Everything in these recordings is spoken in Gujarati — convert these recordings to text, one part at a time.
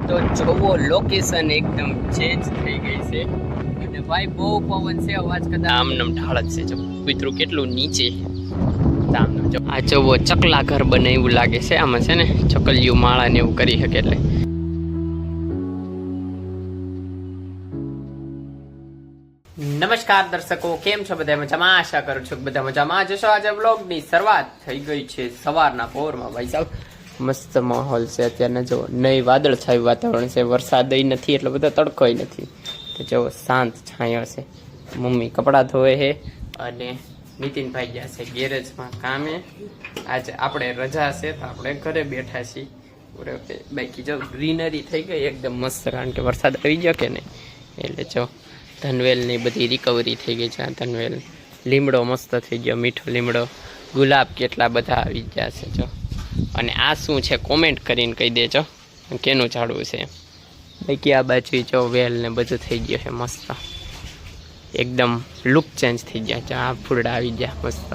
તો જોવો લોકેશન એકદમ ચેન્જ થઈ ગઈ છે અને ભાઈ બહુ પવન છે, અવાજ કદાચ આમનામ ઢાળ જ છે. જો મિત્રો કેટલું નીચે આમનામ જો આ જોવો ચકલા ઘર બને એવું લાગે છે. આમાં છે ને ચકલિયું માળા ને એવું કરી શકે. એટલે નમસ્કાર દર્શકો, કેમ છો બધા? મજામાં? આશા કરું છું કે બધા મજામાં જશો. આજે બ્લોગની શરૂઆત થઈ ગઈ છે સવારના પોરમાં. ભાઈ સાહેબ મસ્ત માહોલ છે અત્યારને. જો નહીં વાદળ છાયું વાતાવરણ છે, વરસાદ નથી એટલો બધો, તડકોય નથી. તો જો શાંત છાંયો છે. મમ્મી કપડાં ધોવે છે અને નીતિનભાઈ ગયા છે ગેરેજમાં કામે. આજે આપણે રજા છે તો આપણે ઘરે બેઠા છીએ. બાકી જો ગ્રીનરી થઈ ગઈ એકદમ મસ્ત, કારણ કે વરસાદ આવી ગયો કે નહીં. એટલે જો ધનવેલની બધી રિકવરી થઈ ગઈ છે. આ ધનવેલ લીમડો મસ્ત થઈ ગયો, મીઠો લીમડો, ગુલાબ કેટલા બધા આવી ગયા છે. જો અને આ શું છે કોમેન્ટ કરીને કહી દેજો કેનું ઝાડવું છે. બાકી આ બાજુ જો વેલ ને બધું થઈ ગયું છે મસ્ત, એકદમ લુક ચેન્જ થઈ ગયા છે. આ ફૂલડા આવી ગયા મસ્ત.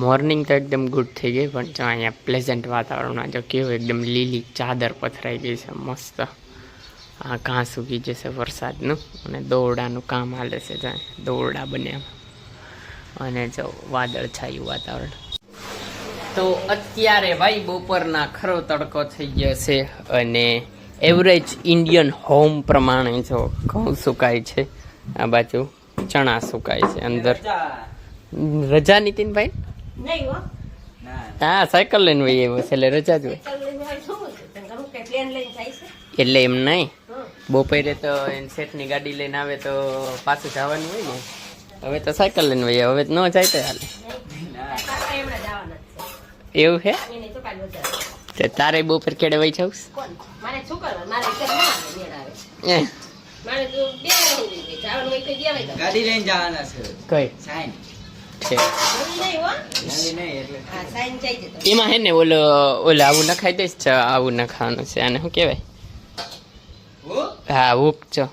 મોર્નિંગ તો એકદમ ગુડ થઈ ગઈ, પણ જો અહીંયા પ્લેઝન્ટ વાતાવરણમાં જો કેવું એકદમ લીલી ચાદર પથરાઈ ગઈ છે મસ્ત. આ ઘાસ ઉગી જશે વરસાદનું અને દોરડાનું કામ હાલે છે. જ્યાં દોરડા બન્યા અને જો વાદળ છાયું વાતાવરણ. તો અત્યારે ભાઈ બપોરના ખરો તડકો થઈ ગયો છે અને એવરેજ ઇન્ડિયન હોમ પ્રમાણે જો ઘઉં સુકાય છે, આ બાજુ ચણા સુકાય છે. અંદર રજા નીતિનભાઈ? હા, સાયકલ લઈને વહી આવ્યો છે એટલે રજા જ હોય. એટલે એમ નહીં, બપોરે તો શેઠની ગાડી લઈને આવે તો પાછું જવાનું હોય ને. હવે તો સાયકલ લઈને વહી, હવે ન જાય તો હાલે. એવું છે? તારે બપોર કેડે વહી જાવ? એમાં હે ને ઓલો આવું નખાઈ દઈશ. આવું નખાવાનું છે. આને શું કહેવાય? હા, હુક. છો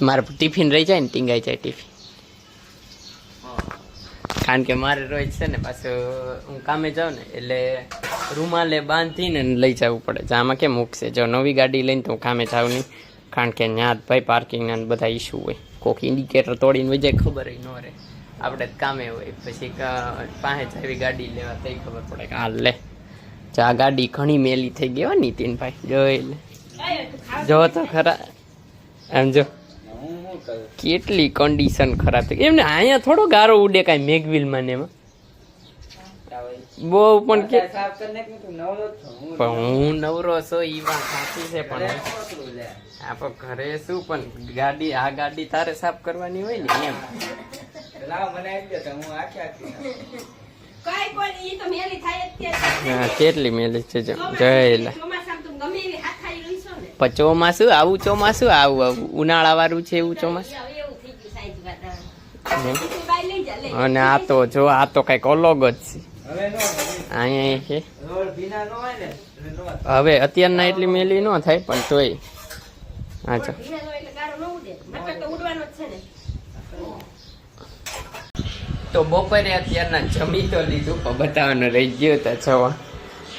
મારે ટિફિન રહી જાય ને, ટીંગાઈ જાય ટિફિન. કારણ કે મારે રોજ છે ને પાછું હું કામે જાઉં ને એટલે રૂમાલે બાંધીને લઈ જવું પડે. આમાં કેમ મૂકશે? જો નવી ગાડી લઈને તો હું કામે જાઉં નહીં, કારણ કે ત્યાં ભાઈ પાર્કિંગના બધા ઇસ્યુ હોય. કોઈક ઇન્ડિકેટર તોડીને વહી જાય, ખબર ન રહે. આપણે કામે હોય પછી પાસે જાવી ગાડી લેવા તો ખબર પડે કે હાલ લે. આ ગાડી ઘણી મેલી થઈ ગઈ હો નીતિનભાઈ, જોઈ લે. જો તો ખરા એમ, જો કેટલી કન્ડિશન ખરાબ થઈ. એમને અહીંયા થોડો ગારો ઉડે કાંઈ મેઘવિલમાં ને એમાં બહુ. પણ હું નવરો છું એ વાત સાચી છે, પણ આપણે ઘરે શું, પણ ગાડી આ ગાડી તારે સાફ કરવાની હોય ને એમ. કેટલી મેલી છે જયલા. ચોમાસું આવું, ચોમાસું આવું ઉનાળા વાળું છે એવું ચોમાસું. અને આ તો જો આ તો કઈક અલગ જ છે. અહીંયા છે હવે અત્યારના એટલી મેલી ન થાય, પણ તોય અચ્છા. તો બપોરે અત્યારના જમી તો લીધું, પણ બતાવવાનું રહી ગયું હતા. જવા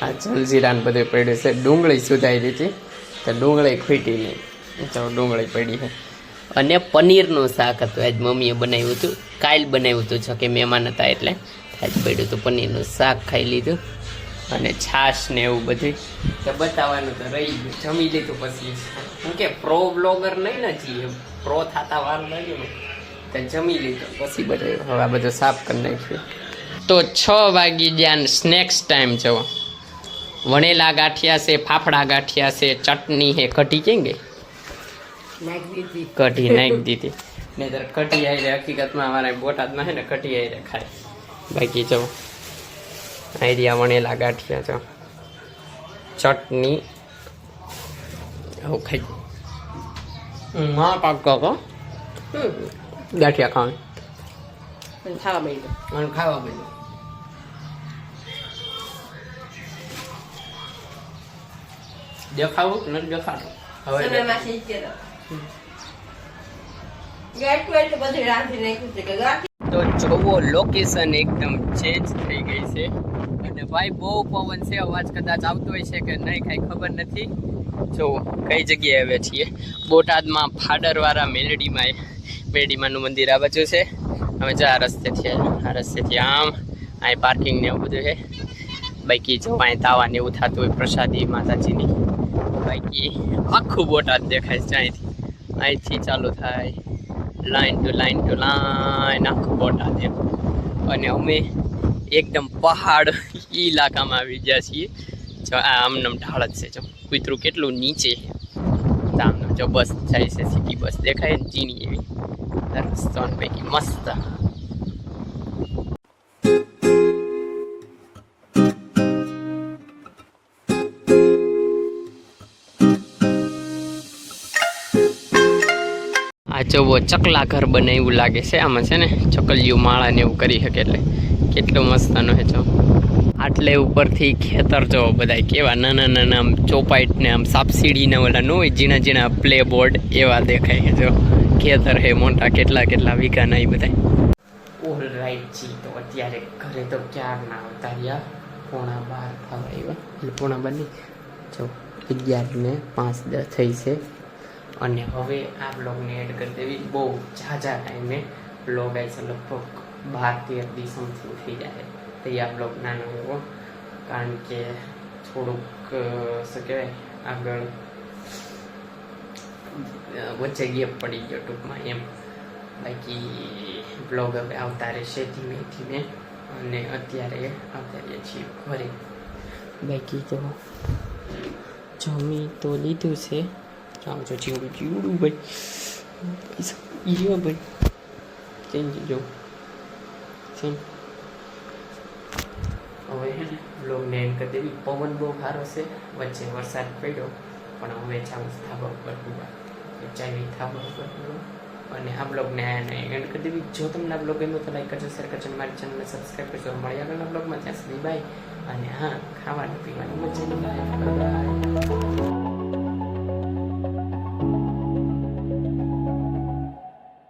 આ જલજીરા ને બધું પડ્યું છે. ડુંગળી સુધારી દીધી તો ડુંગળી ખૂટી નહીં. ચાલો ડુંગળી પડી છે. અને પનીરનું શાક હતું આજ મમ્મીએ બનાવ્યું હતું. કાલ બનાવ્યું હતું, જો કે મહેમાન હતા એટલે આજ પડ્યું હતું પનીરનું શાક. ખાઈ લીધું અને છાશ ને એવું બધું તો બતાવવાનું તો રહી ગયું. જમી લીધું પછી હું કે પ્રો બ્લોગર નહીં ને છીએ, પ્રો થતા વાર લાગ્યું ને તો જમી લીધું પછી બધું. હવે આ બધું સાફ કરી નાખ્યું. તો 6 વાગી ગયા, સ્નેક્સ ટાઈમ જવો. વણેલા ગાંઠિયા છે, ફાફડા ગાંઠિયા છે, ચટણી છે. કઢી કેમ ગઈ? કઢી નાખી દીધી. નહીતર કઢી આવીને હકીકતમાં અમારા બોટાદમાં છે ને કઢી આવીને ખાય. બાકી જો આઈડિયા વણેલા ગાંઠિયા છો, ચટણી આવું ખાઈ. હા કાકો ગાંઠિયા ખાવાનું ખાવા મળ્યું. દેખાવું નથી દેખાડું હવે. તો જોવો લોકેશન એકદમ ચેન્જ થઈ ગઈ છે અને ભાઈ બહુ પવન છે, અવાજ કદાચ આવતો હોય છે કે નહીં કાંઈ ખબર નથી. જો કઈ જગ્યાએ આવ્યા છીએ, બોટાદમાં ફાડરવાળા મેલડીમાનું મંદિર આ બાજુ છે. અમે જો આ રસ્તેથી આમ અહીં પાર્કિંગ ને એવું બધું છે. બાકી જો અહીં તાવા ને એવું થતું હોય પ્રસાદી માતાજીની. બાકી આખું બોટાદ દેખાય છે અહીંથી ચાલુ થાય લાઈન ટુ લાઈન આખું બોટાદ એમ. અને અમે એકદમ પહાડ ઇલાકામાં આવી ગયા છીએ. જો આ આમનમ ઢાળ જ છે, જો કૂતરું કેટલું નીચે આમનું. જો બસ જાય છે, સિટી બસ દેખાય ને ચીની એવી રસ્તો પૈકી મસ્ત. આ જોવો ચકલા ઘર બને એવું લાગે છે. આમાં છે ને ચકલિયું માળા ને એવું કરી શકે, એટલે કેટલું મસ્તનું છે. જો આટલે ઉપરથી ખેતર જો બધા કેવા નાના આમ ચોપાઈટ ને આમ સાપસીડીના ઓલા ન હોય ઝીણા પ્લે બોર્ડ એવા દેખાય છે. જો ખેતર હે મોટા, કેટલા વીઘાના એ બધા. ઓલ રાઈટ જી, તો અત્યારે ઘરે તો ક્યાં ના આવતા રહ્યા, 11:15 થવા આવ્યા. એટલે 11:15 નહીં, જો 11:05 થઈ છે. અને હવે આ બ્લોગને એડ કરી દેવી. બહુ ઝાઝા ટાઈમે બ્લોગ આવી છે, લગભગ 12-13 દિવસ સમથિંગ થઈ જાય. તો આ બ્લોગ નાનો એવો, કારણ કે થોડુંક શું કહેવાય આગળ વચ્ચે ગેપ પડી ગયો ટૂંકમાં એમ. બાકી બ્લોગ હવે આવતા રહેશે ધીમે. અને અત્યારે આવતા રહીએ છીએ ઘરે. બાકી તો જમી તો લીધું છે. આમ જો જીવડું ભાઈ ચેન્જ જો હવે હે ને બ્લોગને એન્ડ કરી દેવી. પવન બહુ સારો છે, વચ્ચે વરસાદ પડ્યો, પણ હવે જાઉં ધાબા ઉપર ચાવી ધાબા ઉપર. અને આ બ્લોગને એન્ડ કરી દેવી. જો તમને આ બ્લોગ ગમ્યો તો લાઈક કરજો, શેર કરજો, મારી ચેનલને સબસ્ક્રાઈબ કરજો. મળી આગળના બ્લોગમાં. ત્યાં સુધી બાય. અને હા, ખાવાનું પીવાનું મજા નહીં.